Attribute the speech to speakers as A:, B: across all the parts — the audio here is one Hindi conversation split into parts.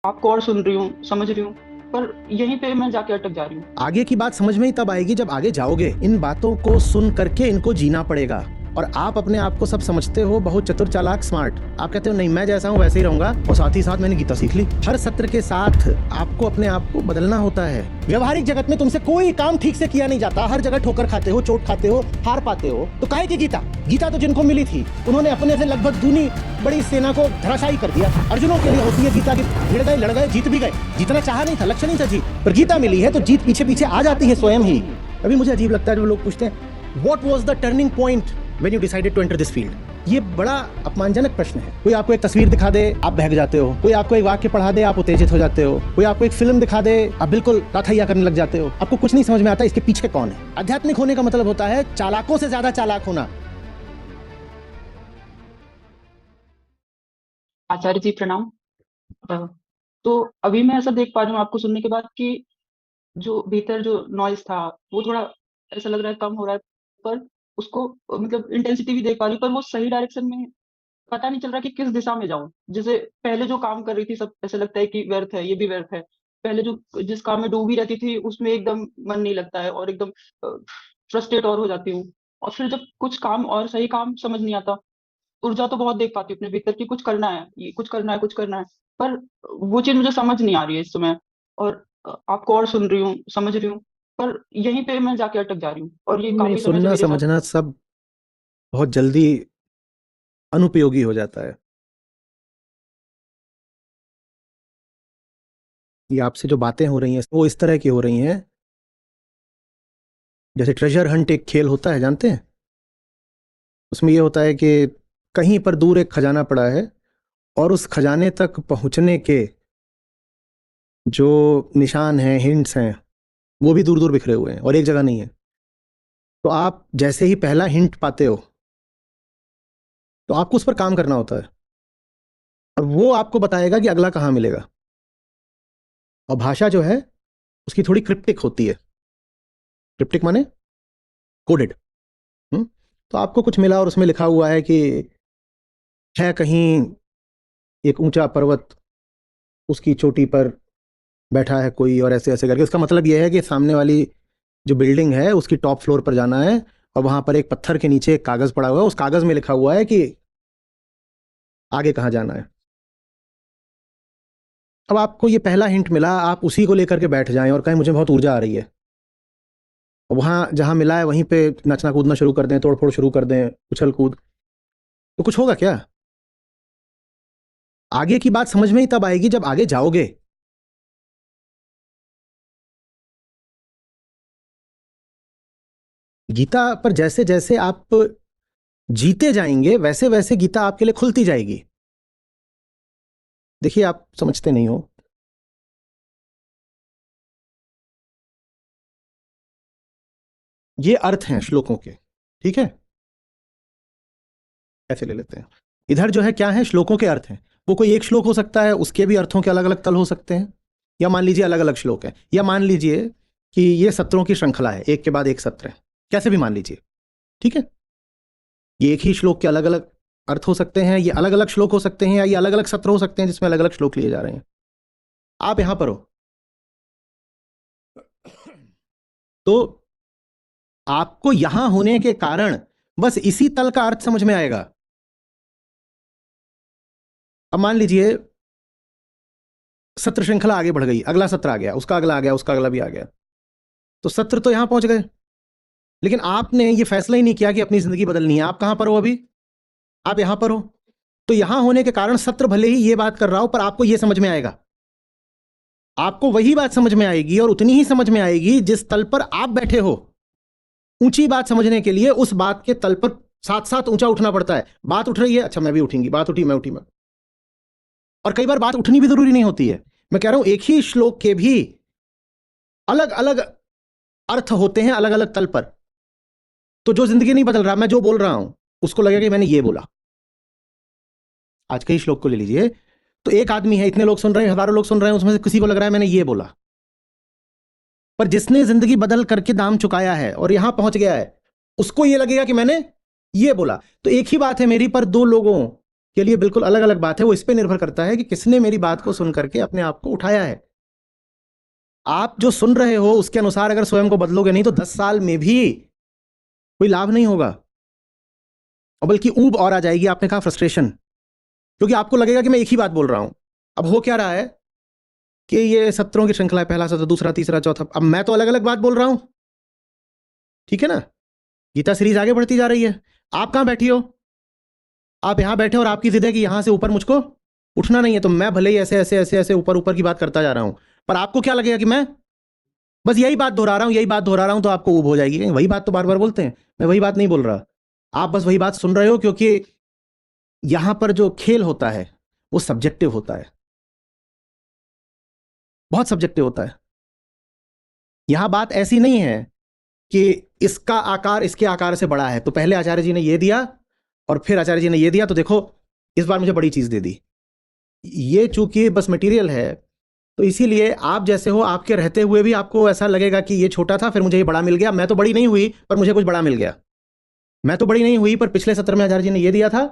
A: आपको और सुन रही हूँ, समझ रही हूँ, पर यहीं पे मैं जाके अटक जा रही हूँ।
B: आगे की बात समझ में ही तब आएगी जब आगे जाओगे। इन बातों को सुन करके इनको जीना पड़ेगा। और आप अपने आप को सब समझते हो बहुत चतुर, चालाक, स्मार्ट। आप कहते हो नहीं मैं जैसा हूँ वैसे ही रहूंगा, और साथ ही साथ मैंने गीता सीख ली। हर सत्र के साथ आपको अपने आप को बदलना होता है। व्यवहारिक जगत में तुमसे कोई काम ठीक से किया नहीं जाता, हर जगह ठोकर खाते हो, चोट खाते हो, हार पाते हो। तो काहे की गीता? गीता तो जिनको मिली थी उन्होंने अपने से लगभग दूनी बड़ी सेना को धराशायी कर दिया। अर्जुनों के लिए होती है गीता की, भिड़ गए, लड़ गए, जीत भी गए। जीतना चाहा नहीं था, लक्ष्य नहीं था जीत, पर गीता मिली है तो जीत पीछे पीछे आ जाती है स्वयं ही। अभी मुझे अजीब लगता है जब लोग पूछते हैं what was the turning point when you decided to enter this field. ये बड़ा अपमानजनक प्रश्न है। कोई आपको एक तस्वीर दिखा दे, आप बहक जाते हो। कोई आपको एक वाक्य पढ़ा दे, आप उत्तेजित हो जाते हो। कोई आपको एक फिल्म दिखा दे, आप बिल्कुल ताथैया करने लग जाते हो। आपको कुछ नहीं समझ में आता इसके पीछे कौन है। आध्यात्मिक होने का मतलब होता है चालाकों से ज्यादा चालाक होना।
A: आचार्य जी प्रणाम। अ, तो अभी मैं ऐसा देख पा रही हूँ आपको सुनने के बाद कि जो भीतर जो नॉइज था वो थोड़ा ऐसा लग रहा है कम हो रहा है, पर उसको मतलब इंटेंसिटी भी देख पा रही हूँ, पर वो सही डायरेक्शन में पता नहीं चल रहा कि किस दिशा में जाऊं। जैसे पहले जो काम कर रही थी सब ऐसा लगता है कि व्यर्थ है, ये भी व्यर्थ है। पहले जो जिस काम में डूबी रहती थी उसमें एकदम मन नहीं लगता है और एकदम फ्रस्ट्रेट और हो जाती हूँ। और फिर जब कुछ काम और सही काम समझ नहीं आता, ऊर्जा तो बहुत देख पाती हूँ अपने भीतर की कुछ करना है, ये कुछ करना है, कुछ करना है, पर वो चीज मुझे समझ नहीं आ रही है इस समय। और आपको और सुन रही हूँ, समझ रही हूँ, पर यहीं पे मैं जाके अटक जा रही हूँ और ये
B: नहीं,
A: काफी समय से
B: सुनना
A: मेरे साथ।
B: समझना सब बहुत जल्दी अनुपयोगी हो जाता है। ये आपसे जो बातें हो रही हैं वो इस तरह की हो रही हैं जैसे ट्रेजर हंट एक खेल होता है, जानते हैं? उसमें ये होता है कि कहीं पर दूर एक खजाना पड़ा है और उस खजाने तक पहुंचने के जो निशान हैं, हिंट्स हैं, वो भी दूर दूर बिखरे हुए हैं और एक जगह नहीं है। तो आप जैसे ही पहला हिंट पाते हो तो आपको उस पर काम करना होता है और वो आपको बताएगा कि अगला कहाँ मिलेगा। और भाषा जो है उसकी थोड़ी क्रिप्टिक होती है। क्रिप्टिक माने कोडेड। तो आपको कुछ मिला और उसमें लिखा हुआ है कि है कहीं एक ऊंचा पर्वत, उसकी चोटी पर बैठा है कोई, और ऐसे ऐसे करके। उसका मतलब यह है कि सामने वाली जो बिल्डिंग है उसकी टॉप फ्लोर पर जाना है और वहां पर एक पत्थर के नीचे एक कागज पड़ा हुआ है, उस कागज में लिखा हुआ है कि आगे कहाँ जाना है। अब आपको ये पहला हिंट मिला, आप उसी को लेकर के बैठ जाएं और कहें मुझे बहुत ऊर्जा आ रही है, वहां जहां मिला है वहीं पे नचना कूदना शुरू कर दें, तोड़फोड़ शुरू कर दें, उछल कूद, तो कुछ होगा क्या? आगे की बात समझ में ही तब आएगी जब आगे जाओगे। गीता पर जैसे जैसे आप जीते जाएंगे वैसे वैसे गीता आपके लिए खुलती जाएगी। देखिए, आप समझते नहीं हो। ये अर्थ हैं श्लोकों के, ठीक है? ऐसे ले लेते हैं। इधर जो है क्या है, श्लोकों के अर्थ हैं। वो कोई एक श्लोक हो सकता है, उसके भी अर्थों के अलग अलग तल हो सकते हैं। या मान लीजिए अलग अलग श्लोक है, या मान लीजिए कि ये सत्रों की श्रृंखला है, एक के बाद एक सत्र है, कैसे भी मान लीजिए, ठीक है? ये एक ही श्लोक के अलग अलग अर्थ हो सकते हैं, ये अलग अलग श्लोक हो सकते हैं, या ये अलग अलग सत्र हो सकते हैं जिसमें अलग अलग श्लोक लिए जा रहे हैं। आप यहां पर हो तो आपको यहां होने के कारण बस इसी तल का अर्थ समझ में आएगा। अब मान लीजिए सत्र श्रृंखला आगे बढ़ गई, अगला सत्र आ गया, उसका अगला आ गया, उसका अगला भी आ गया, तो सत्र तो यहां पहुंच गए, लेकिन आपने ये फैसला ही नहीं किया कि अपनी जिंदगी बदलनी है। आप कहां पर हो अभी? आप यहां पर हो। तो यहां होने के कारण सत्र भले ही ये बात कर रहा हो, पर आपको ये समझ में आएगा। आपको वही बात समझ में आएगी और उतनी ही समझ में आएगी जिस तल पर आप बैठे हो। ऊंची बात समझने के लिए उस बात के तल पर साथ साथ ऊंचा उठना पड़ता है। बात उठ रही है, अच्छा मैं भी उठूंगी, बात उठी मैं उठी मैं। और कई बार बात उठनी भी जरूरी नहीं होती है। मैं कह रहा हूं एक ही श्लोक के भी अलग अलग अर्थ होते हैं, अलग अलग तल पर। तो जो जिंदगी नहीं बदल रहा, मैं जो बोल रहा हूं उसको लगेगा कि मैंने ये बोला। आज के ही श्लोक को ले लीजिए, तो एक आदमी है, इतने लोग सुन रहे हैं, हजारों लोग सुन रहे हैं, उसमें से किसी को लग रहा है मैंने ये बोला। पर जिसने जिंदगी बदल करके दाम चुकाया है और यहां पहुंच गया है, उसको ये लगेगा कि मैंने ये बोला। तो एक ही बात है मेरी पर दो लोगों के लिए बिल्कुल अलग अलग बात है। वो इस पे निर्भर करता है कि किसने मेरी बात को सुन करके अपने आप को उठाया है। आप जो सुन रहे हो उसके अनुसार अगर स्वयं को बदलोगे नहीं तो 10 साल में भी कोई लाभ नहीं होगा, और बल्कि ऊब और आ जाएगी। आपने कहा फ्रस्ट्रेशन, क्योंकि आपको लगेगा कि मैं एक ही बात बोल रहा हूं। अब हो क्या रहा है कि ये सत्रों की श्रृंखला है, पहला सत्र, दूसरा, तीसरा, चौथा, अब मैं तो अलग अलग बात बोल रहा हूं, ठीक है ना। गीता सीरीज आगे बढ़ती जा रही है। आप कहां बैठी हो? आप यहां बैठे और आपकी जिद है कि यहां से ऊपर मुझको उठना नहीं है, तो मैं भले ही ऐसे ऐसे ऐसे ऐसे ऊपर ऊपर की बात करता जा रहा हूं, पर आपको क्या लगेगा कि मैं बस यही बात दोहरा रहा हूं, यही बात दोहरा रहा हूं, तो आपको ऊब हो जाएगी। वही बात तो बार बार बोलते हैं, मैं वही बात नहीं बोल रहा। आप बस वही बात सुन रहे हो, क्योंकि यहां पर जो खेल होता है वो सब्जेक्टिव होता है, बहुत सब्जेक्टिव होता है। यहां बात ऐसी नहीं है कि इसका आकार इसके आकार से बड़ा है, तो पहले आचार्य जी ने ये दिया और फिर आचार्य जी ने ये दिया, तो देखो इस बार मुझे बड़ी चीज दे दी। ये चूंकि बस मटेरियल है, तो इसीलिए आप जैसे हो, आपके रहते हुए भी आपको ऐसा लगेगा कि ये छोटा था, फिर मुझे ये बड़ा मिल गया। मैं तो बड़ी नहीं हुई पर मुझे कुछ बड़ा मिल गया। मैं तो बड़ी नहीं हुई पर पिछले सत्र में आचार्य जी ने ये दिया था,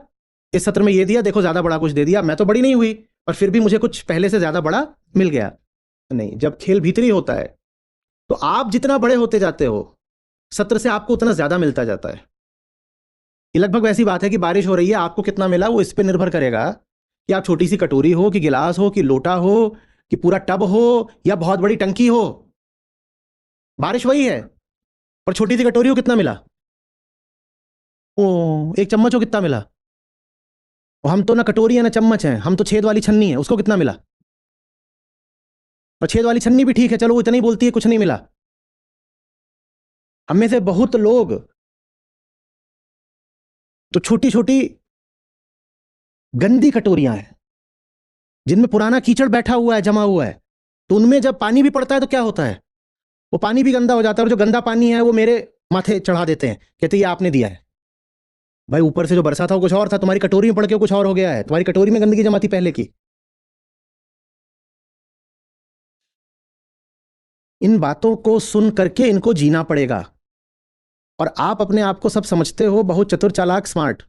B: इस सत्र में ये दिया, देखो ज्यादा बड़ा कुछ दे दिया। मैं तो बड़ी नहीं हुई पर फिर भी मुझे कुछ पहले से ज्यादा बड़ा मिल गया। नहीं, जब खेल भीतरी होता है तो आप जितना बड़े होते जाते हो सत्र से, आपको उतना ज्यादा मिलता जाता है। ये लगभग वैसी बात है कि बारिश हो रही है, आपको कितना मिला वो इस पे निर्भर करेगा कि आप छोटी सी कटोरी हो कि गिलास हो कि लोटा हो कि पूरा टब हो या बहुत बड़ी टंकी हो। बारिश वही है, पर छोटी सी कटोरी हो कितना मिला? ओ, एक चम्मच हो कितना मिला? और हम तो ना कटोरी है ना चम्मच है, हम तो छेद वाली छन्नी है, उसको कितना मिला? और छेद वाली छन्नी भी ठीक है, चलो वो इतना ही बोलती है कुछ नहीं मिला। हम में से बहुत लोग तो छोटी छोटी गंदी कटोरियां हैं जिनमें पुराना कीचड़ बैठा हुआ है, जमा हुआ है, तो उनमें जब पानी भी पड़ता है तो क्या होता है, वो पानी भी गंदा हो जाता है। और जो गंदा पानी है वो मेरे माथे चढ़ा देते हैं, कहते ये आपने दिया है। भाई ऊपर से जो बरसा था वो कुछ और था, तुम्हारी कटोरी में पड़ के कुछ और हो गया है, तुम्हारी कटोरी में गंदगी जमा थी पहले की। इन बातों को सुन करके इनको जीना पड़ेगा। और आप अपने आप को सब समझते हो, बहुत चतुर चालाक स्मार्ट।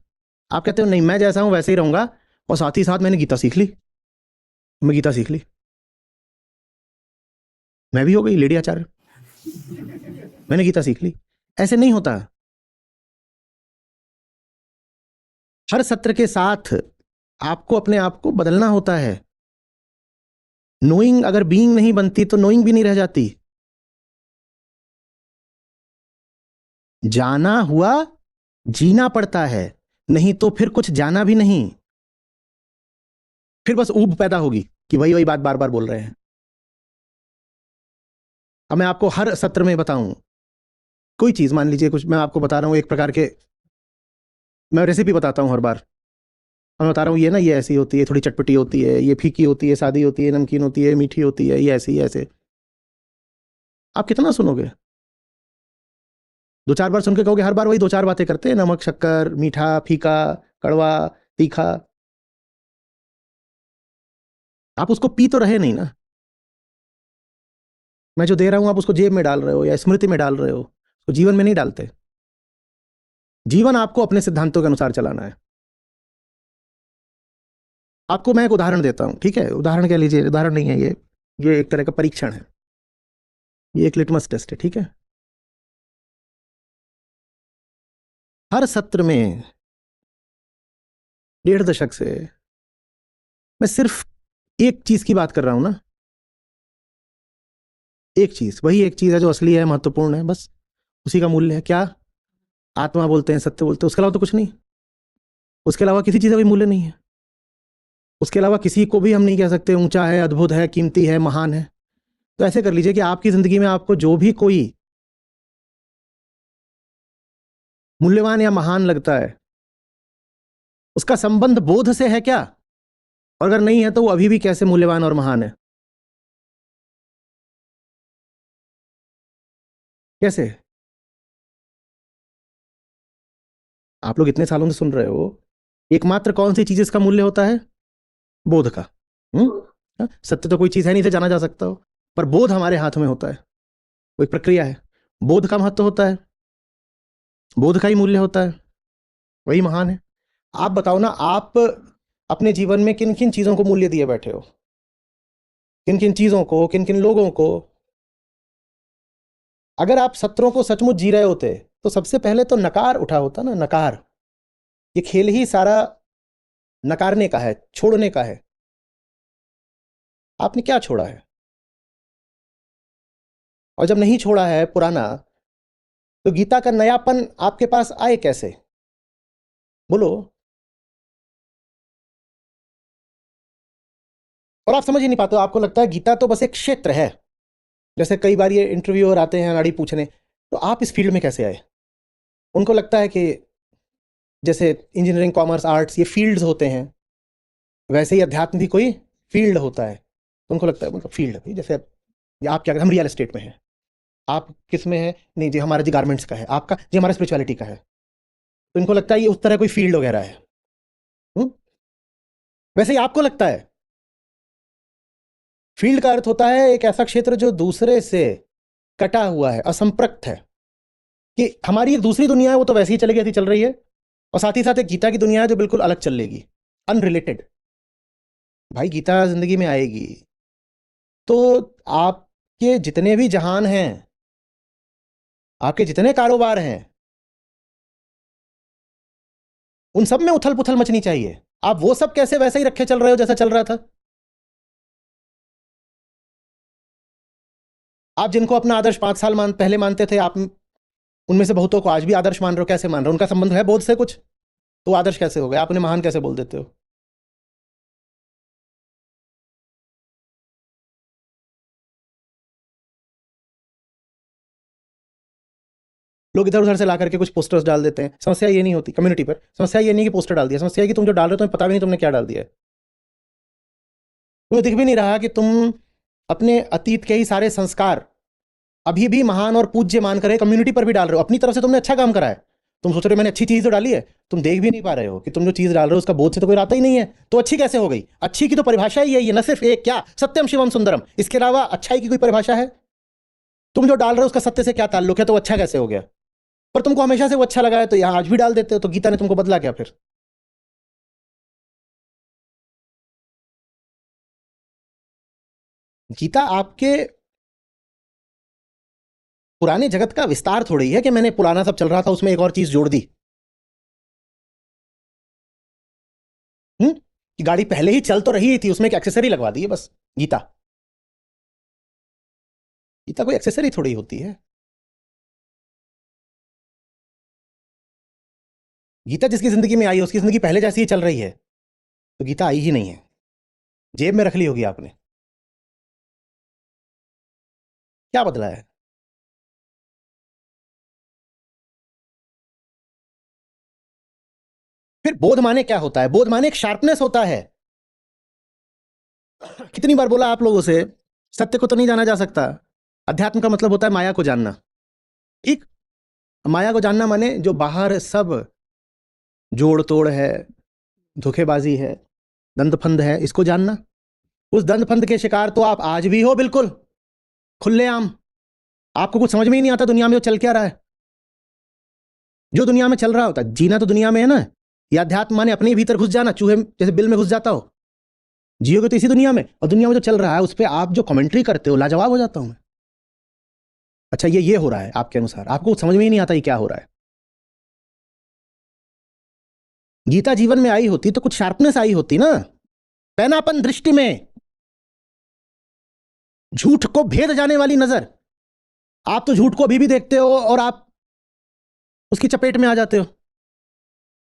B: आप कहते हो नहीं मैं जैसा हूं वैसे ही रहूंगा, और साथ ही साथ मैंने गीता सीख ली, मैं गीता सीख ली, मैं भी हो गई लेडी आचार्य, मैंने गीता सीख ली। ऐसे नहीं होता। हर सत्र के साथ आपको अपने आप को बदलना होता है। नोइंग अगर बीइंग नहीं बनती तो नोइंग भी नहीं रह जाती। जाना हुआ जीना पड़ता है, नहीं तो फिर कुछ जाना भी नहीं, फिर बस ऊब पैदा होगी कि वही वही बात बार बार बोल रहे हैं। अब मैं आपको हर सत्र में बताऊं कोई चीज, मान लीजिए कुछ मैं आपको बता रहा हूं, एक प्रकार के मैं रेसिपी बताता हूं हर बार, और मैं बता रहा हूं ये ना ये ऐसी होती है, थोड़ी चटपटी होती है, ये फीकी होती है, सादी होती है, नमकीन होती है, मीठी होती है, ये ऐसी ऐसे। आप कितना सुनोगे? दो चार बार सुन के कहोगे, हर बार वही दो चार बातें करते हैं, नमक शक्कर, मीठा फीका, कड़वा तीखा। आप उसको पी तो रहे नहीं ना। मैं जो दे रहा हूं आप उसको जेब में डाल रहे हो या स्मृति में डाल रहे हो, तो जीवन में नहीं डालते। जीवन आपको अपने सिद्धांतों के अनुसार चलाना है। आपको मैं एक उदाहरण देता हूं, ठीक है? उदाहरण क्या लीजिए, उदाहरण नहीं है ये एक तरह का परीक्षण है, ये एक लिटमस टेस्ट है, ठीक है? हर सत्र में 1.5 दशक से मैं सिर्फ एक चीज की बात कर रहा हूं ना, एक चीज, वही एक चीज है जो असली है, महत्वपूर्ण है, बस उसी का मूल्य है। क्या? आत्मा बोलते हैं, सत्य बोलते हैं, उसके अलावा तो कुछ नहीं। उसके अलावा किसी चीज का भी मूल्य नहीं है। उसके अलावा किसी को भी हम नहीं कह सकते ऊंचा है, अद्भुत है, कीमती है, महान है। तो ऐसे कर लीजिए कि आपकी जिंदगी में आपको जो भी कोई मूल्यवान या महान लगता है उसका संबंध बोध से है क्या? और अगर नहीं है तो वो अभी भी कैसे मूल्यवान और महान है? कैसे? आप लोग इतने सालों से सुन रहे हो, एकमात्र कौन सी चीज इसका मूल्य होता है? बोध का। सत्य तो कोई चीज है नहीं, इसे जाना जा सकता हो, पर बोध हमारे हाथ में होता है, कोई प्रक्रिया है। बोध का महत्व होता है, बोध का ही मूल्य होता है, वही महान है। आप बताओ ना, आप अपने जीवन में किन किन चीज़ों को मूल्य दिए बैठे हो, किन किन चीज़ों को, किन किन लोगों को। अगर आप सत्रों को सचमुच जी रहे होते तो सबसे पहले तो नकार उठा होता ना, नकार। ये खेल ही सारा नकारने का है, छोड़ने का है। आपने क्या छोड़ा है? और जब नहीं छोड़ा है पुराना, तो गीता का नयापन आपके पास आए कैसे? बोलो। और आप समझ ही नहीं पाते हो, आपको लगता है गीता तो बस एक क्षेत्र है। जैसे कई बार ये इंटरव्यूअर आते हैं नाड़ी पूछने, तो आप इस फील्ड में कैसे आए? उनको लगता है कि जैसे इंजीनियरिंग, कॉमर्स, आर्ट्स ये फील्ड्स होते हैं, वैसे ही अध्यात्म भी कोई फील्ड होता है। तो उनको लगता है मतलब फील्ड है, जैसे आप क्या, हम रियल एस्टेट में हैं, आप किस में है? नहीं जी हमारा जी गारमेंट्स का है, आपका जी हमारा स्पिरिचुअलिटी का है। तो इनको लगता है ये उस तरह कोई फील्ड वगैरह है। हुँ? वैसे ही आपको लगता है फील्ड का अर्थ होता है एक ऐसा क्षेत्र जो दूसरे से कटा हुआ है, असंपृक्त है, कि हमारी एक दूसरी दुनिया है वो तो वैसे ही चली गई थी, चल रही है, और साथ ही साथ एक गीता की दुनिया है जो बिल्कुल अलग चलेगी, अनरिलेटेड। भाई गीता जिंदगी में आएगी तो आपके जितने भी जहान हैं, आपके जितने कारोबार हैं, उन सब में उथल पुथल मचनी चाहिए। आप वो सब कैसे वैसे ही रखे चल रहे हो जैसा चल रहा था? आप जिनको अपना आदर्श 5 साल पहले मानते थे, आप उनमें से बहुतों को आज भी आदर्श मान रहे हो। कैसे मान रहे हो? उनका संबंध है बोध से कुछ, तो आदर्श कैसे हो गए? आप उन्हें महान कैसे बोल देते हो? लोग इधर उधर से ला करके कुछ पोस्टर्स डाल देते हैं। समस्या ये नहीं होती कम्युनिटी पर, समस्या ये नहीं कि पोस्टर डाल दिया, समस्या है कि तुम जो डाल रहे हो तुम्हें पता भी नहीं तुमने क्या डाल दिया है। तुम्हें दिख भी नहीं रहा कि तुम अपने अतीत के ही सारे संस्कार अभी भी महान और पूज्य मान कर कम्युनिटी पर भी डाल रहे हो। अपनी तरफ से तुमने अच्छा काम करा है, तुम सोच रहे हो मैंने अच्छी चीज तो डाली है, तुम देख भी नहीं पा रहे हो कि तुम जो चीज डाल रहे हो उसका बोध से तो कोई आता ही नहीं है, तो अच्छी कैसे हो गई? अच्छी की तो परिभाषा ही यही है, न सिर्फ एक, क्या सत्यम शिवम सुंदरम, इसके अलावा अच्छाई की कोई परिभाषा है? तुम जो डाल रहे हो उसका सत्य से क्या ताल्लुक है, तो अच्छा कैसे हो गया? पर तुमको हमेशा से वो अच्छा लगा है तो यहां आज भी डाल देते हो, तो गीता ने तुमको बदला क्या फिर? गीता आपके पुराने जगत का विस्तार थोड़ी है कि मैंने पुराना सब चल रहा था उसमें एक और चीज जोड़ दी। कि गाड़ी पहले ही चल तो रही थी, उसमें एक एक्सेसरी लगवा दी है बस। गीता, गीता कोई एक्सेसरी थोड़ी होती है। गीता जिसकी जिंदगी में आई है उसकी जिंदगी पहले जैसी ही चल रही है, तो गीता आई ही नहीं है, जेब में रख ली होगी आपने। क्या बदला है? फिर बोध माने क्या होता है? बोध माने एक शार्पनेस होता है। कितनी बार बोला आप लोगों से, सत्य को तो नहीं जाना जा सकता। अध्यात्म का मतलब होता है माया को जानना। ठीक, माया को जानना माने जो बाहर सब जोड़ तोड़ है, धोखेबाजी है, दंतफंद है, इसको जानना। उस दंतफंद के शिकार तो आप आज भी हो, बिल्कुल खुलेआम। आपको कुछ समझ में ही नहीं आता दुनिया में जो चल क्या रहा है। जो दुनिया में चल रहा होता है, जीना तो दुनिया में है ना। या अध्यात्म माने अपने भीतर घुस जाना, चूहे जैसे बिल में घुस जाता हो, जियोगे तो इसी दुनिया में, और दुनिया में जो चल रहा है उस पर आप जो कमेंट्री करते हो, लाजवाब हो जाता हूं मैं। अच्छा ये हो रहा है आपके अनुसार, आपको समझ में ही नहीं आता ये क्या हो रहा है। गीता जीवन में आई होती तो कुछ शार्पनेस आई होती ना, पैनापन दृष्टि में, झूठ को भेद जाने वाली नजर। आप तो झूठ को अभी भी देखते हो और आप उसकी चपेट में आ जाते हो।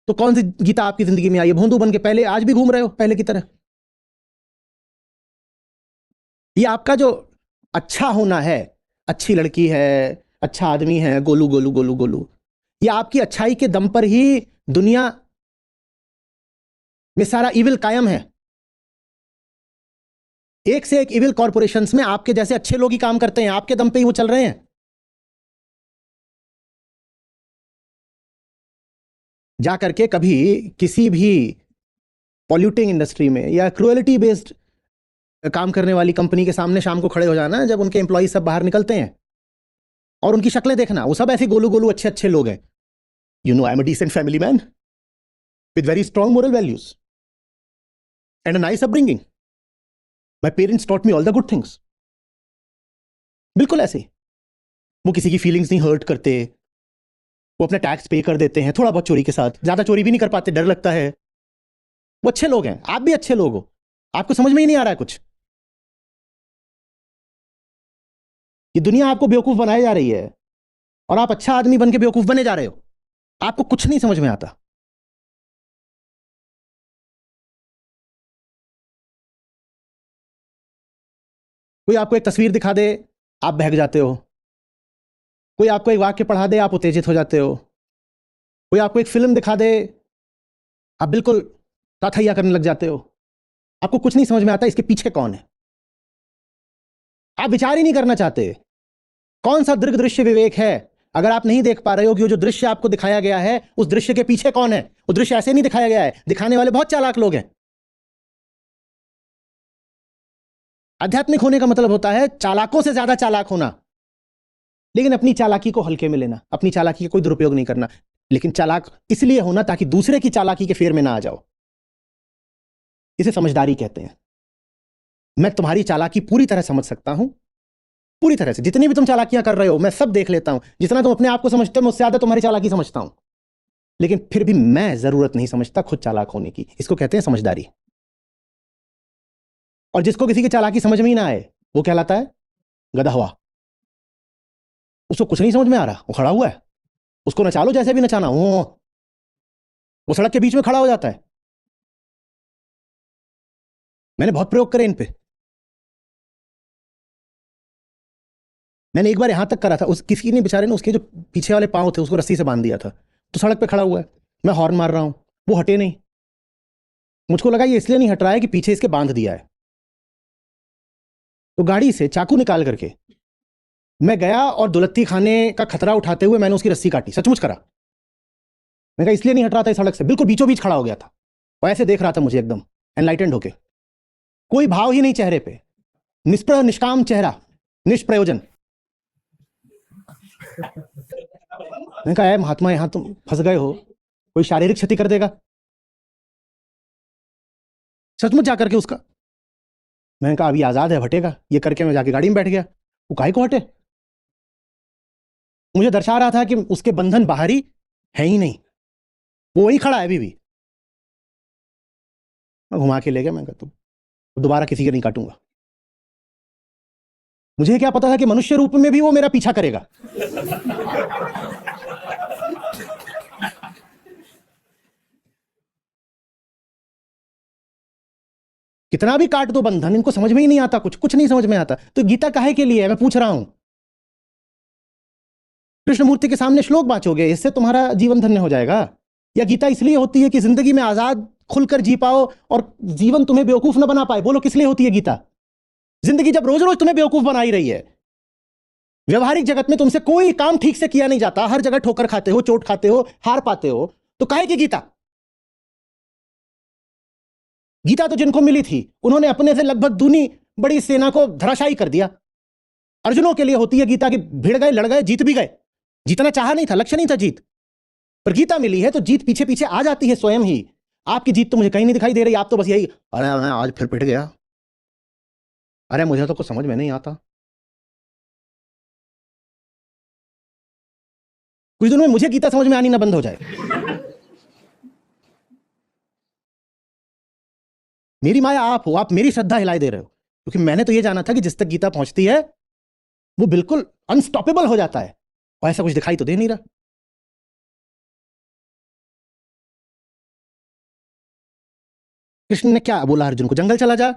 B: तो कौन सी गीता आपकी जिंदगी में आई है? भोंदू बन के पहले आज भी घूम रहे हो पहले की तरह। ये आपका जो अच्छा होना है, अच्छी लड़की है, अच्छा आदमी है, गोलू गोलू गोलू गोलू, ये आपकी अच्छाई के दम पर ही दुनिया में सारा इविल कायम है। एक से एक इविल कॉरपोरेशंस में आपके जैसे अच्छे लोग ही काम करते हैं, आपके दम पे ही वो चल रहे हैं। जा करके कभी किसी भी पॉल्यूटिंग इंडस्ट्री में या क्रुएलिटी बेस्ड काम करने वाली कंपनी के सामने शाम को खड़े हो जाना, जब उनके एम्प्लॉय सब बाहर निकलते हैं, और उनकी शक्लें देखना, वो सब ऐसे गोलू गोलू अच्छे अच्छे लोग हैं। You know I am a decent family man with very strong moral values. and a nice upbringing. My parents taught me all the good things. बिल्कुल ऐसे ही। वो किसी की फीलिंग्स नहीं हर्ट करते, वो अपना टैक्स पे कर देते हैं, थोड़ा बहुत चोरी के साथ, ज्यादा चोरी भी नहीं कर पाते, डर लगता है। वो अच्छे लोग हैं, आप भी अच्छे लोग हो, आपको समझ में ही नहीं आ रहा है कुछ। ये दुनिया आपको बेवकूफ बनाई जा रही है और आप अच्छा आदमी बन के बेवकूफ बने जा रहे हो, आपको कुछ नहीं समझ में आता। कोई आपको एक तस्वीर दिखा दे, आप बहक जाते हो। कोई आपको एक वाक्य पढ़ा दे, आप उत्तेजित हो जाते हो। कोई आपको एक फिल्म दिखा दे, आप बिल्कुल ताथैया करने लग जाते हो। आपको कुछ नहीं समझ में आता इसके पीछे कौन है। आप विचार ही नहीं करना चाहते। कौन सा दीर्घ दृश्य विवेक है अगर आप नहीं देख पा रहे हो कि जो दृश्य आपको दिखाया गया है उस दृश्य के पीछे कौन है। वो दृश्य ऐसे नहीं दिखाया गया है, दिखाने वाले बहुत चालाक लोग हैं। आध्यात्मिक होने का मतलब होता है चालाकों से ज्यादा चालाक होना, लेकिन अपनी चालाकी को हल्के में लेना, अपनी चालाकी का कोई दुरुपयोग नहीं करना, लेकिन चालाक इसलिए होना ताकि दूसरे की चालाकी के फेर में ना आ जाओ। इसे समझदारी कहते हैं। मैं तुम्हारी चालाकी पूरी तरह समझ सकता हूं, पूरी तरह से। जितनी भी तुम चालाकियां कर रहे हो मैं सब देख लेता हूं। जितना तुम अपने आप को समझते हो मैं उससे ज्यादा तुम्हारी चालाकी समझता हूं, लेकिन फिर भी मैं जरूरत नहीं समझता खुद चालाक होने की। इसको कहते हैं समझदारी। और जिसको किसी की चालाकी समझ में ही ना आए वो कहलाता है गधा हुआ। उसको कुछ नहीं समझ में आ रहा, वो खड़ा हुआ है, उसको नचा लो जैसे भी नचाना, वो सड़क के बीच में खड़ा हो जाता है। मैंने बहुत प्रयोग करे इन पे। मैंने एक बार यहां तक करा था, उस किसी ने बेचारे ने उसके जो पीछे वाले पांव थे उसको रस्सी से बांध दिया था, तो सड़क पे खड़ा हुआ है, मैं हॉर्न मार रहा हूं, वो हटे नहीं। मुझको लगा ये इसलिए नहीं हट रहा है कि पीछे इसके बांध दिया है। तो गाड़ी से चाकू निकाल करके मैं गया और दुलत्ती खाने का खतरा उठाते हुए मैंने उसकी रस्सी काटी, सचमुच करा। मैं कहा इसलिए नहीं हट रहा था इस सड़क से, बिल्कुल बीचों बीच खड़ा हो गया था और ऐसे देख रहा था मुझे एकदम एनलाइटेंड होके, कोई भाव ही नहीं चेहरे पे, निष्प्रह निष्काम चेहरा, निष्प्रयोजन। मैंने कहा महात्मा यहां तुम फंस गए हो, कोई शारीरिक क्षति कर देगा। सचमुच जाकर के उसका, मैंने कहा अभी आजाद है, हटेगा। ये करके मैं जाके गाड़ी में बैठ गया। वो काहे को हटे? मुझे दर्शा रहा था कि उसके बंधन बाहरी है ही नहीं, वो वही खड़ा है अभी भी। मैं घुमा के ले गया। मैं कहता हूं दोबारा किसी के नहीं काटूंगा। मुझे क्या पता था कि मनुष्य रूप में भी वो मेरा पीछा करेगा। कितना भी काट दो बंधन, इनको समझ में ही नहीं आता, कुछ नहीं समझ में आता। तो गीता काहे के लिए है मैं पूछ रहा हूं। कृष्णमूर्ति के सामने श्लोक बांचोगे, इससे तुम्हारा जीवन धन्य हो जाएगा? या गीता इसलिए होती है कि जिंदगी में आजाद खुलकर जी पाओ और जीवन तुम्हें बेवकूफ ना बना पाए? बोलो किस लिए होती है गीता? जिंदगी जब रोज रोज तुम्हें बेवकूफ बना ही रही है, व्यवहारिक जगत में तुमसे कोई काम ठीक से किया नहीं जाता, हर जगह ठोकर खाते हो, चोट खाते हो, हार पाते हो, तो काहे की गीता? गीता तो जिनको मिली थी उन्होंने अपने से लगभग दूनी बड़ी सेना को धराशायी कर दिया। अर्जुनों के लिए होती है गीता कि भिड़ गए, लड़ गए, जीत भी गए। जीतना चाहा नहीं था, लक्ष्य नहीं था जीत, पर गीता मिली है तो जीत पीछे पीछे आ जाती है स्वयं ही। आपकी जीत तो मुझे कहीं नहीं दिखाई दे रही। आप तो बस यही, अरे मैं आज फिर पिट गया, अरे मुझे तो कुछ समझ में नहीं आता। कुछ दिनों में मुझे गीता समझ में आनी ना बंद हो जाए। मेरी माया आप हो, आप मेरी श्रद्धा हिलाए दे रहे हो, क्योंकि मैंने तो ये जाना था कि जिस तक गीता पहुंचती है वो बिल्कुल अनस्टॉपेबल हो जाता है, और ऐसा कुछ दिखाई तो दे नहीं रहा। कृष्ण ने क्या बोला अर्जुन को? जंगल चला जा,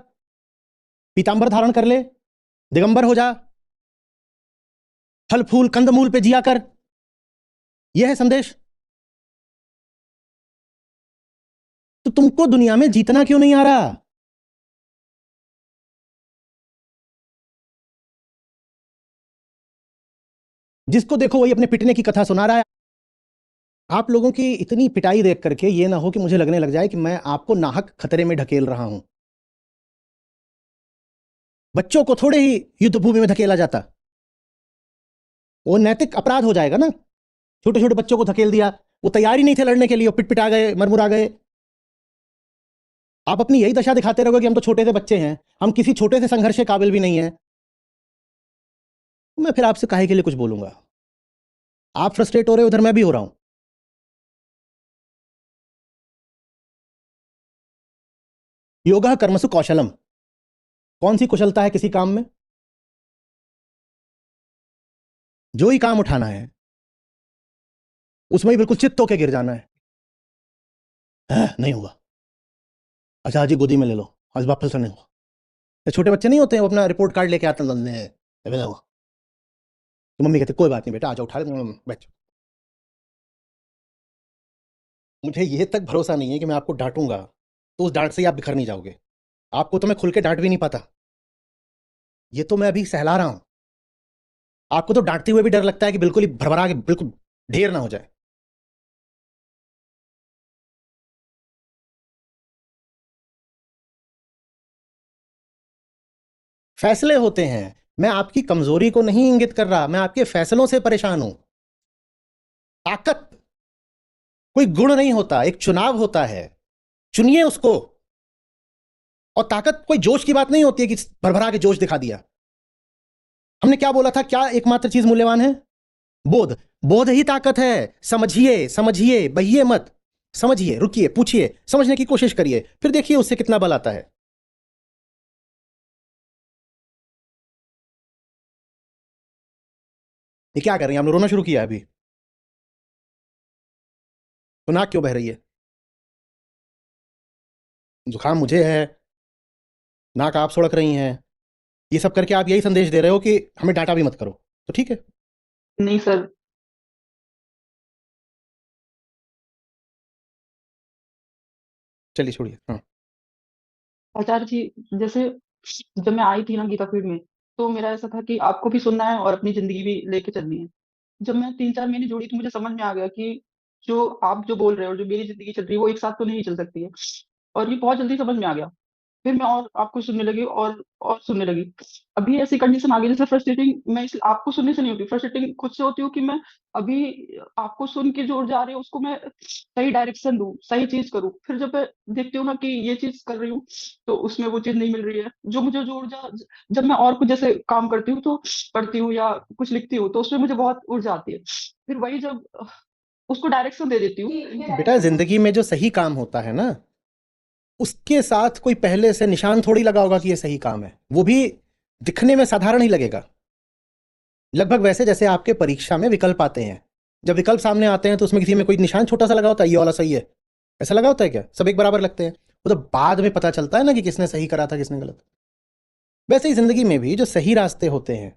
B: पीतांबर धारण कर ले, दिगंबर हो जा, फल फूल कंदमूल पे जिया कर। यह है संदेश। तो तुमको दुनिया में जीतना क्यों नहीं आ रहा? जिसको देखो वही अपने पिटने की कथा सुना रहा है। आप लोगों की इतनी पिटाई देख करके ये ना हो कि मुझे लगने लग जाए कि मैं आपको नाहक खतरे में ढकेल रहा हूं। बच्चों को थोड़े ही युद्ध भूमि में धकेला जाता, वो नैतिक अपराध हो जाएगा ना। छोटे छोटे बच्चों को धकेल दिया, वो तैयारी नहीं थे लड़ने के लिए, पिट पिटा गए, मरमुरा गए। आप अपनी यही दशा दिखाते रहोगे कि हम तो छोटे से बच्चे हैं, हम किसी छोटे से संघर्ष के काबिल भी नहीं है, मैं फिर आपसे काहे के लिए कुछ बोलूंगा। आप फ्रस्ट्रेट हो रहे हो, उधर मैं भी हो रहा हूं। योगा कर्मसु कौशलम, कौन सी कुशलता है किसी काम में? जो ही काम उठाना है उसमें ही बिल्कुल चित्त होके गिर जाना है। नहीं होगा, अच्छा जी गोदी में ले लो, आज वापस से नहीं होगा। ये छोटे बच्चे नहीं होते हैं, वो अपना रिपोर्ट कार्ड लेके आते हैं, तो मम्मी कहती कोई बात नहीं बेटा, आ जाओ, उठा ले, बैठ। मुझे ये तक भरोसा नहीं है कि मैं आपको डांटूंगा तो उस डांट से ही आप बिखर नहीं जाओगे। आपको तो मैं खुल के डांट भी नहीं पाता, ये तो मैं अभी सहला रहा हूं। आपको तो डांटते हुए भी डर लगता है कि बिल्कुल ही भरभरा के बिल्कुल ढेर ना हो जाए। फैसले होते हैं, मैं आपकी कमजोरी को नहीं इंगित कर रहा, मैं आपके फैसलों से परेशान हूं। ताकत कोई गुण नहीं होता, एक चुनाव होता है, चुनिए उसको। और ताकत कोई जोश की बात नहीं होती है कि भरभरा के जोश दिखा दिया। हमने क्या बोला था, क्या एकमात्र चीज मूल्यवान है? बोध। बोध ही ताकत है। समझिए, समझिए, बहिए मत, समझिए, रुकिए, पूछिए, समझने की कोशिश करिए, फिर देखिए उससे कितना बल आता है। ये क्या कर रही हैं? आपने रोना शुरू किया है अभी? तो नाक क्यों बह रही है? जुकाम मुझे है, नाक आप सुड़क रही हैं, ये सब करके आप यही संदेश दे रहे हो कि हमें डांटा भी मत करो, तो ठीक है।
A: नहीं सर।
B: चलिए छोड़िए। हाँ।
A: आचार्य जी, जैसे जब मैं आई थी ना गीता फील्ड में, तो मेरा ऐसा था कि आपको भी सुनना है और अपनी जिंदगी भी लेके चलनी है। जब मैं 3-4 महीने जुड़ी तो मुझे समझ में आ गया कि जो आप जो बोल रहे हो और जो मेरी जिंदगी चल रही है वो एक साथ तो नहीं चल सकती है। और ये बहुत जल्दी समझ में आ गया। फिर मैं और आपको सुनने लगी और सुनने लगी। अभी ऐसी कंडीशन आ गई जैसे फ्रस्ट्रेटिंग, मैं इस आपको सुनने से नहीं होती, फ्रस्ट्रेटिंग खुद से होती हूँ कि मैं अभी आपको सुन के जो जा रही है उसको मैं सही डायरेक्शन दूं, सही चीज करूं। फिर जब मैं देखती हूँ ना कि ये चीज कर रही हूँ तो उसमें वो चीज नहीं मिल रही है जो मुझे, जो ऊर्जा, जब मैं और कुछ जैसे काम करती हूँ तो पढ़ती हूँ या कुछ लिखती हूँ तो उसमें मुझे बहुत ऊर्जा आती है। फिर वही जब उसको डायरेक्शन दे देती हूँ।
B: बेटा, जिंदगी में जो सही काम होता है ना, उसके साथ कोई पहले से निशान थोड़ी लगा होगा कि ये सही काम है, वो भी दिखने में साधारण ही लगेगा। लगभग वैसे जैसे आपके परीक्षा में विकल्प आते हैं, जब विकल्प सामने आते हैं तो उसमें किसी में कोई निशान छोटा सा लगा होता है, ये वाला सही है, ऐसा लगा होता है क्या? सब एक बराबर लगते हैं। वो तो बाद में पता चलता है ना कि किसने सही करा था किसने गलत। वैसे ही जिंदगी में भी जो सही रास्ते होते हैं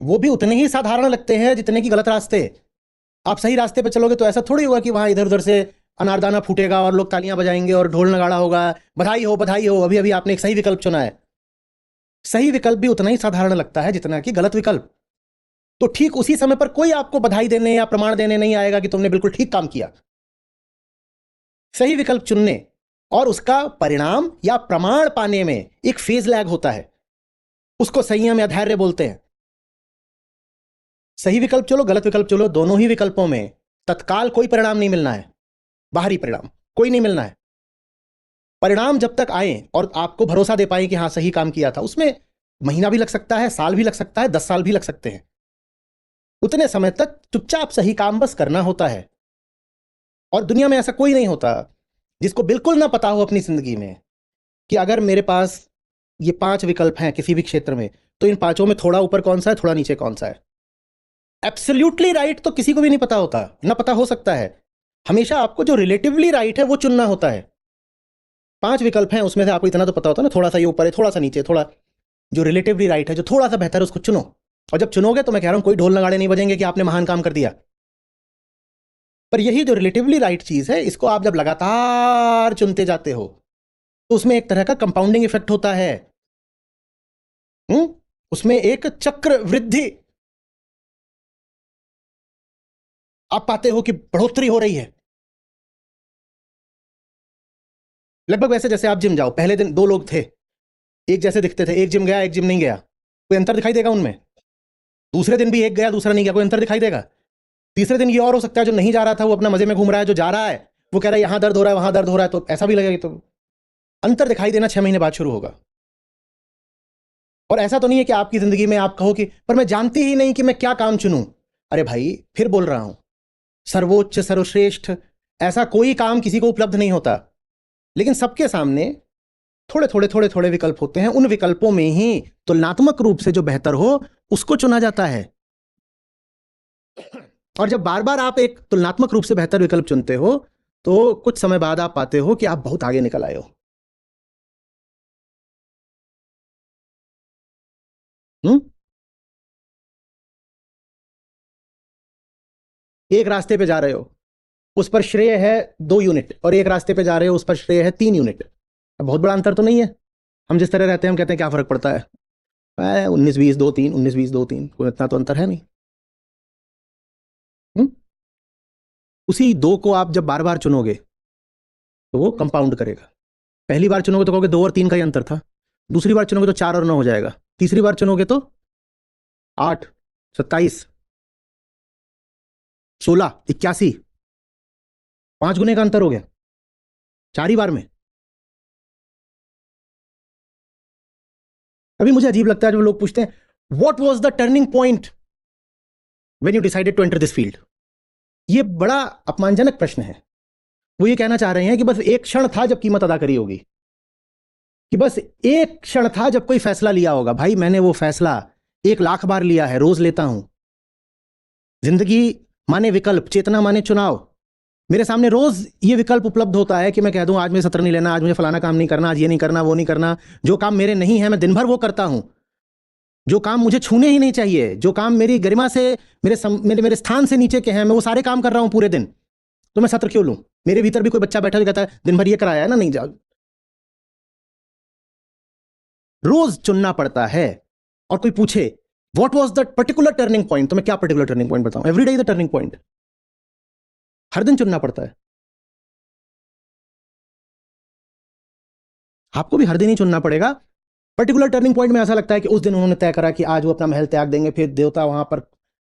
B: वो भी उतने ही साधारण लगते हैं जितने की गलत रास्ते। आप सही रास्ते पे चलोगे तो ऐसा थोड़ी होगा कि वहां इधर उधर से अनारदाना फूटेगा और लोग तालियां बजाएंगे और ढोल नगाड़ा होगा, बधाई हो बधाई हो, अभी अभी आपने एक सही विकल्प चुना है। सही विकल्प भी उतना ही साधारण लगता है जितना कि गलत विकल्प। तो ठीक उसी समय पर कोई आपको बधाई देने या प्रमाण देने नहीं आएगा कि तुमने बिल्कुल ठीक काम किया। सही विकल्प चुनने और उसका परिणाम या प्रमाण पाने में एक फेज लैग होता है, उसको संयम या धैर्य बोलते हैं। सही विकल्प चलो, गलत विकल्प चलो, दोनों ही विकल्पों में तत्काल कोई परिणाम नहीं मिलना है, बाहरी परिणाम कोई नहीं मिलना है। परिणाम जब तक आए और आपको भरोसा दे पाए कि हाँ सही काम किया था, उसमें महीना भी लग सकता है, साल भी लग सकता है, 10 साल भी लग सकते हैं। उतने समय तक चुपचाप सही काम बस करना होता है। और दुनिया में ऐसा कोई नहीं होता जिसको बिल्कुल ना पता हो अपनी जिंदगी में कि अगर मेरे पास ये 5 विकल्प हैं किसी भी क्षेत्र में, तो इन पांचों में थोड़ा ऊपर कौन सा है, थोड़ा नीचे कौन सा है। एब्सोल्युटली राइट तो किसी को भी नहीं पता होता, ना पता हो सकता है। हमेशा आपको जो रिलेटिवली राइट है वो चुनना होता है। 5 विकल्प हैं, उसमें से आपको इतना तो पता होता है ना, थोड़ा सा ये ऊपर है, थोड़ा सा नीचे, थोड़ा जो रिलेटिवली राइट है, जो थोड़ा सा बेहतर है, उसको चुनो। और जब चुनोगे तो मैं कह रहा हूं कोई ढोल नगाड़े नहीं बजेंगे कि आपने महान काम कर दिया। पर यही जो रिलेटिवली राइट चीज है, इसको आप जब लगातार चुनते जाते हो तो उसमें एक तरह का कंपाउंडिंग इफेक्ट होता है। उसमें एक चक्र वृद्धि आप पाते हो कि बढ़ोतरी हो रही है। लगभग वैसे जैसे आप जिम जाओ, पहले दिन 2 लोग थे, एक जैसे दिखते थे, एक जिम गया एक जिम नहीं गया, कोई अंतर दिखाई देगा उनमें? दूसरे दिन भी एक गया दूसरा नहीं गया, कोई अंतर दिखाई देगा? तीसरे दिन ये और हो सकता है, जो नहीं जा रहा था वो अपना मजे में घूम रहा है, जो जा रहा है वो कह रहा है यहां दर्द हो रहा है वहां दर्द हो रहा है, तो ऐसा भी लगेगा। तो अंतर दिखाई देना 6 महीने बाद शुरू होगा। और ऐसा तो नहीं है कि आपकी जिंदगी में आप कहो कि पर मैं जानती ही नहीं कि मैं क्या काम चुनूं। अरे भाई, फिर बोल रहा हूं, सर्वोच्च सर्वश्रेष्ठ ऐसा कोई काम किसी को उपलब्ध नहीं होता, लेकिन सबके सामने थोड़े थोड़े विकल्प होते हैं। उन विकल्पों में ही तुलनात्मक रूप से जो बेहतर हो उसको चुना जाता है। और जब बार बार आप एक तुलनात्मक रूप से बेहतर विकल्प चुनते हो तो कुछ समय बाद आप पाते हो कि आप बहुत आगे निकल आए हो। एक रास्ते पे जा रहे हो, उस पर श्रेय है 2 यूनिट, और एक रास्ते पे जा रहे हो उस पर श्रेय है 3 यूनिट। बहुत बड़ा अंतर तो नहीं है। हम जिस तरह रहते हैं हम कहते हैं क्या फर्क पड़ता है, 19-20-2-3, 19-20-2-3, कोई इतना तो अंतर है नहीं। उसी 2 को आप जब बार बार चुनोगे तो वो कंपाउंड करेगा। पहली बार चुनोगे तो कहोगे 2 और 3 का ही अंतर था, दूसरी बार चुनोगे तो 4 और 9 हो जाएगा, तीसरी बार चुनोगे तो 8, 27, 16, 81, 5 गुने का अंतर हो गया 4 ही बार में। अभी मुझे अजीब लगता है जब लोग पूछते हैं what was the turning point when you decided to enter this field. ये बड़ा अपमानजनक प्रश्न है। वो ये कहना चाह रहे हैं कि बस एक क्षण था जब कीमत अदा करी होगी, कि बस एक क्षण था जब कोई फैसला लिया होगा। भाई मैंने वो फैसला 1,00,000 बार लिया है, रोज लेता हूं। जिंदगी माने विकल्प, चेतना माने चुनाव। मेरे सामने रोज ये विकल्प उपलब्ध होता है कि मैं कह दूं आज मुझे सत्र नहीं लेना, आज मुझे फलाना काम नहीं करना, आज ये नहीं करना, वो नहीं करना। जो काम मेरे नहीं है मैं दिन भर वो करता हूं। जो काम मुझे छूने ही नहीं चाहिए, जो काम मेरी गरिमा से, मेरे स्थान से नीचे के हैं, मैं वो सारे काम कर रहा हूं पूरे दिन। तो मैं सत्र क्यों लूं? मेरे भीतर भी कोई बच्चा बैठा कहता है दिन भर ये कराया है ना, नहीं जाओ। रोज चुनना पड़ता है। और कोई पूछे what was the particular turning point, तो मैं क्या पर्टिकुलर टर्निंग पॉइंट बताऊं? Every day is the turning point. हर दिन चुनना पड़ता है। आपको भी हर दिन ही चुनना पड़ेगा। पर्टिकुलर टर्निंग पॉइंट में ऐसा लगता है कि उस दिन उन्होंने तय करा कि आज वो अपना महल त्याग देंगे, फिर देवता वहां पर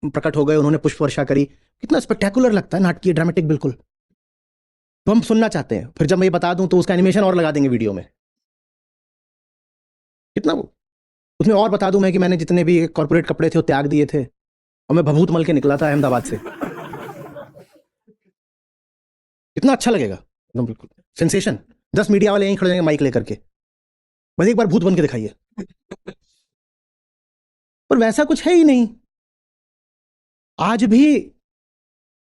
B: प्रकट हो गए, उन्होंने पुष्प वर्षा करी। कितना स्पेक्टेकुलर लगता है, नाटकीय, ड्रामेटिक बिल्कुल। तो हम सुनना चाहते हैं, फिर जब मैं ये बता दूं तो उसका एनिमेशन और लगा देंगे वीडियो में। कितना वो उसमें और बता दूं मैं कि मैंने जितने भी कॉर्पोरेट कपड़े थे वो त्याग दिए थे और मैं भभूत मल के निकला था अहमदाबाद से। कितना अच्छा लगेगा, एकदम बिल्कुल सेंसेशन। 10 मीडिया वाले यहीं खड़े रहेंगे माइक लेकर के, बस एक बार भूत बन के दिखाइए। पर वैसा कुछ है ही नहीं। आज भी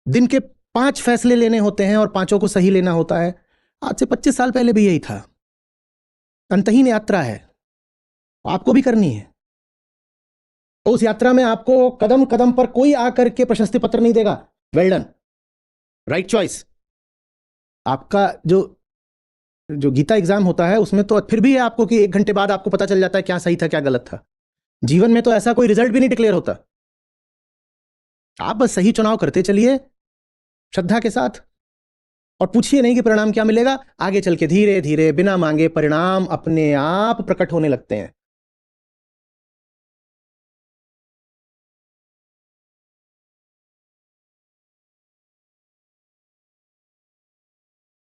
B: दिन के 5 फैसले लेने होते हैं और 5 को सही लेना होता है। आज से 25 साल पहले भी यही था। अंतहीन यात्रा है, आपको भी करनी है। उस यात्रा में आपको कदम कदम पर कोई आकर के प्रशस्ति पत्र नहीं देगा, वेल डन, राइट चॉइस। आपका जो जो गीता एग्जाम होता है उसमें तो फिर भी है आपको कि 1 घंटे बाद आपको पता चल जाता है क्या सही था क्या गलत था। जीवन में तो ऐसा कोई रिजल्ट भी नहीं डिक्लेयर होता। आप बस सही चुनाव करते चलिए श्रद्धा के साथ, और पूछिए नहीं कि परिणाम क्या मिलेगा। आगे चल के धीरे धीरे बिना मांगे परिणाम अपने आप प्रकट होने लगते हैं।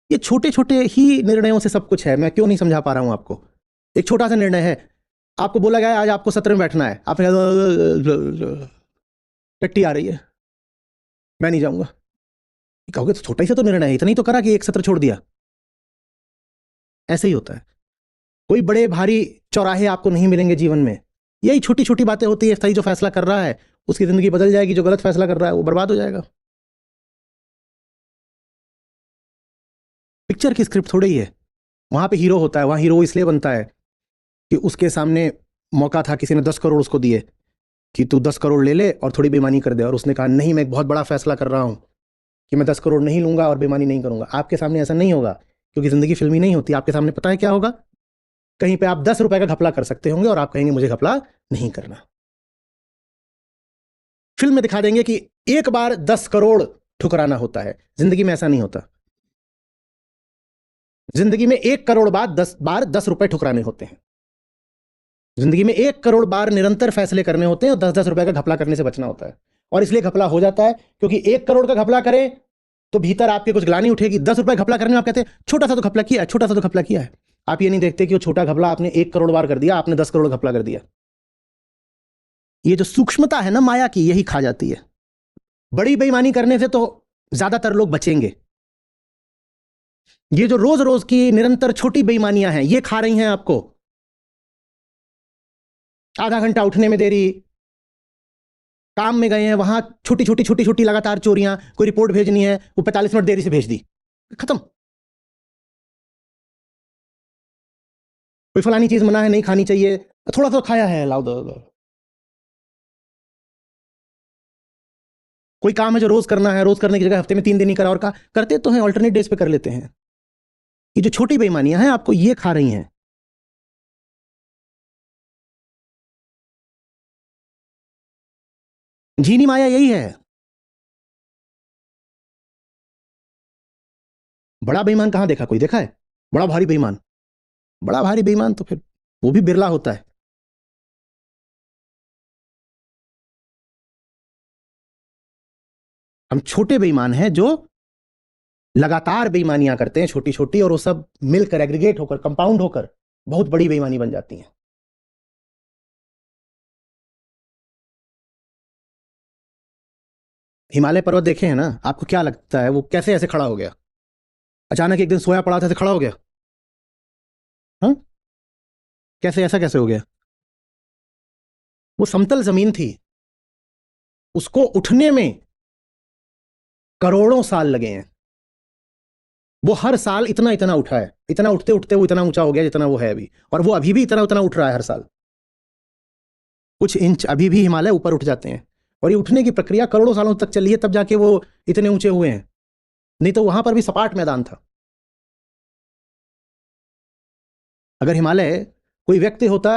B: ये छोटे छोटे ही निर्णयों से सब कुछ है। मैं क्यों नहीं समझा पा रहा हूं आपको? एक छोटा सा निर्णय है, आपको बोला गया है आज आपको सत्र में बैठना है, आपने टट्टी आ रही है, मैं नहीं जाऊंगा। कहोगे तो छोटा ही सा तो निर्णय है, इतना ही तो करा कि एक सत्र छोड़ दिया। ऐसे ही होता है। कोई बड़े भारी चौराहे आपको नहीं मिलेंगे जीवन में। यही छोटी छोटी बातें होती है। सही जो फैसला कर रहा है उसकी जिंदगी बदल जाएगी, जो गलत फैसला कर रहा है वो बर्बाद हो जाएगा। पिक्चर की स्क्रिप्ट थोड़ी ही है। वहां पे हीरो होता है, वहां हीरो इसलिए बनता है कि उसके सामने मौका था, किसी ने 10 करोड़ उसको दिए कि तू 10 करोड़ ले ले और थोड़ी बेईमानी कर दे, और उसने कहा नहीं मैं एक बहुत बड़ा फैसला कर रहा हूं कि मैं 10 करोड़ नहीं लूंगा और बेईमानी नहीं करूंगा। आपके सामने ऐसा नहीं होगा, क्योंकि जिंदगी फिल्मी नहीं होती। आपके सामने पता है क्या होगा? कहीं पे आप 10 रुपए का घपला कर सकते होंगे और आप कहेंगे मुझे घपला नहीं करना। फिल्म में दिखा देंगे कि एक बार 10 करोड़ ठुकराना होता है। जिंदगी में ऐसा नहीं होता। जिंदगी में 1 करोड़ बाद 10 बार 10 रुपए ठुकराने होते हैं। जिंदगी में 1 करोड़ बार निरंतर फैसले करने होते हैं और 10-10 रुपए का घपला करने से बचना होता है। और इसलिए घपला हो जाता है क्योंकि 1 करोड़ का घपला करें तो भीतर आपके कुछ ग्लानि उठेगी। 10 रुपए घपला करने में आप कहते हैं छोटा सा तो घपला किया है, छोटा सा तो घपला किया है। आप ये नहीं देखते कि वो छोटा घपला आपने 1 करोड़ बार कर दिया, आपने 10 करोड़ घपला कर दिया। ये जो सूक्ष्मता है ना माया की, यही खा जाती है। बड़ी बेईमानी करने से तो ज्यादातर लोग बचेंगे। ये जो रोज रोज की निरंतर छोटी बेईमानियां हैं, ये खा रही हैं आपको। आधा घंटा उठने में देरी, काम में गए हैं, वहां छोटी छोटी छोटी छोटी लगातार चोरियां, कोई रिपोर्ट भेजनी है, वो 45 मिनट देरी से भेज दी, खत्म। कोई फलानी चीज मना है, नहीं खानी चाहिए, थोड़ा सा खाया है, लाओ दो। कोई काम है जो रोज करना है, रोज करने की जगह हफ्ते में 3 दिन ही करा, और करते तो हैं, ऑल्टरनेट डेज पे कर लेते हैं। ये जो छोटी बेईमानियां हैं आपको ये खा रही हैं। जीनी माया यही है। बड़ा बेईमान कहां देखा, कोई देखा है बड़ा भारी बेईमान? बड़ा भारी बेईमान तो फिर वो भी बिरला होता है। हम छोटे बेईमान हैं जो लगातार बेईमानियां करते हैं, छोटी छोटी, और वो सब मिलकर एग्रीगेट होकर, कंपाउंड होकर बहुत बड़ी बेईमानी बन जाती है। हिमालय पर्वत देखे हैं ना, आपको क्या लगता है वो कैसे ऐसे खड़ा हो गया? अचानक एक दिन सोया पड़ा था, ऐसे खड़ा हो गया? हाँ, कैसे, ऐसा कैसे हो गया? वो समतल जमीन थी, उसको उठने में करोड़ों साल लगे हैं। वो हर साल इतना इतना उठा है, इतना उठते उठते वो इतना ऊंचा हो गया जितना वो है अभी, और वो अभी भी इतना उतना उठ रहा है हर साल। कुछ इंच अभी भी हिमालय ऊपर उठ जाते हैं, और ये उठने की प्रक्रिया करोड़ों सालों तक चली है, तब जाके वो इतने ऊंचे हुए हैं। नहीं तो वहां पर भी सपाट मैदान था। अगर हिमालय कोई व्यक्ति होता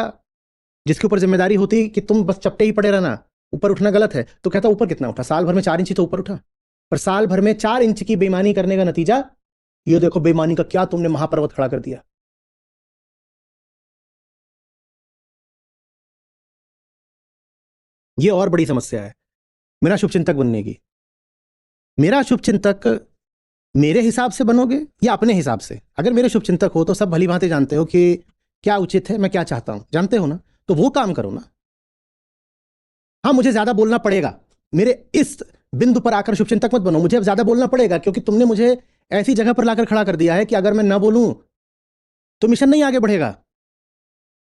B: जिसके ऊपर जिम्मेदारी होती कि तुम बस चपटे ही पड़े रहना, ऊपर उठना गलत है, तो कहता ऊपर कितना उठा, साल भर में 4 इंच ही तो ऊपर उठा। पर साल भर में 4 इंच की बेईमानी करने का नतीजा, ये देखो बेईमानी का क्या तुमने महापर्वत खड़ा कर दिया। ये और बड़ी समस्या है मेरा शुभचिंतक बनने की। मेरा शुभचिंतक मेरे हिसाब से बनोगे या अपने हिसाब से? अगर मेरे शुभचिंतक हो तो सब भली भांति जानते हो कि क्या उचित है, मैं क्या चाहता हूं, जानते हो ना, तो वो काम करो ना। हाँ, मुझे ज्यादा बोलना पड़ेगा, मेरे इस बिंदु पर आकर शुभचिंतक मत बनो, मुझे अब ज्यादा बोलना पड़ेगा, क्योंकि तुमने मुझे ऐसी जगह पर लाकर खड़ा कर दिया है कि अगर मैं ना बोलूं तो मिशन नहीं आगे बढ़ेगा।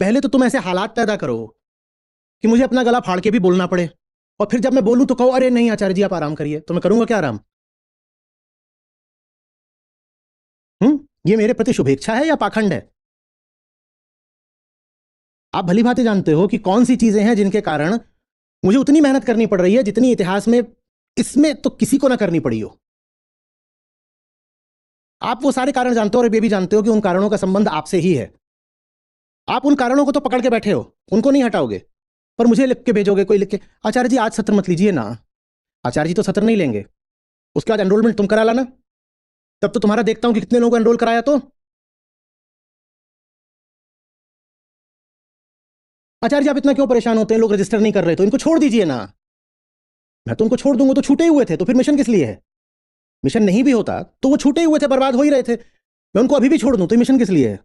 B: पहले तो तुम ऐसे हालात पैदा करो कि मुझे अपना गला फाड़ के भी बोलना पड़े, और फिर जब मैं बोलूं तो कहो अरे नहीं आचार्य जी आप आराम करिए, तो मैं करूंगा क्या आराम? ये मेरे प्रति शुभेच्छा है या पाखंड है? आप भली भांति जानते हो कि कौन सी चीजें हैं जिनके कारण मुझे उतनी मेहनत करनी पड़ रही है जितनी इतिहास में इसमें तो किसी को ना करनी पड़ी हो। आप वो सारे कारण जानते हो, और ये भी जानते हो कि उन कारणों का संबंध आपसे ही है। आप उन कारणों को तो पकड़ के बैठे हो, उनको नहीं हटाओगे, पर मुझे लिख के भेजोगे, कोई लिख के, आचार्य जी आज सत्र मत लीजिए ना। आचार्य जी तो सत्र नहीं लेंगे, उसके बाद एनरोलमेंट तुम करा लाना, तब तो तुम्हारा देखता हूं कि कितने लोगों को एनरोल कराया। तो आचार्य जी आप इतना क्यों परेशान होते हैं, लोग रजिस्टर नहीं कर रहे, तो इनको छोड़ दीजिए ना। मैं तो उनको छोड़ दूंगा तो छूटे हुए थे, तो फिर मिशन किस लिए है? मिशन नहीं भी होता तो वो छूटे हुए थे, बर्बाद हो ही रहे थे, मैं उनको अभी भी छोड़ दूं तो मिशन किस लिए है?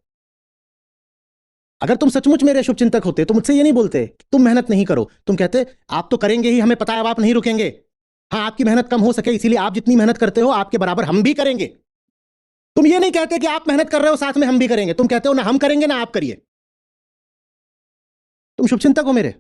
B: अगर तुम सचमुच मेरे शुभचिंतक होते तो मुझसे ये नहीं बोलते तुम मेहनत नहीं करो, तुम कहते आप तो करेंगे ही, हमें पता है अब आप नहीं रुकेंगे। हाँ, आपकी मेहनत कम हो सके इसीलिए आप जितनी मेहनत करते हो आपके बराबर हम भी करेंगे। तुम ये नहीं कहते कि आप मेहनत कर रहे हो साथ में हम भी करेंगे, तुम कहते हो ना हम करेंगे ना आप करिए। तुम शुभचिंतक हो मेरे।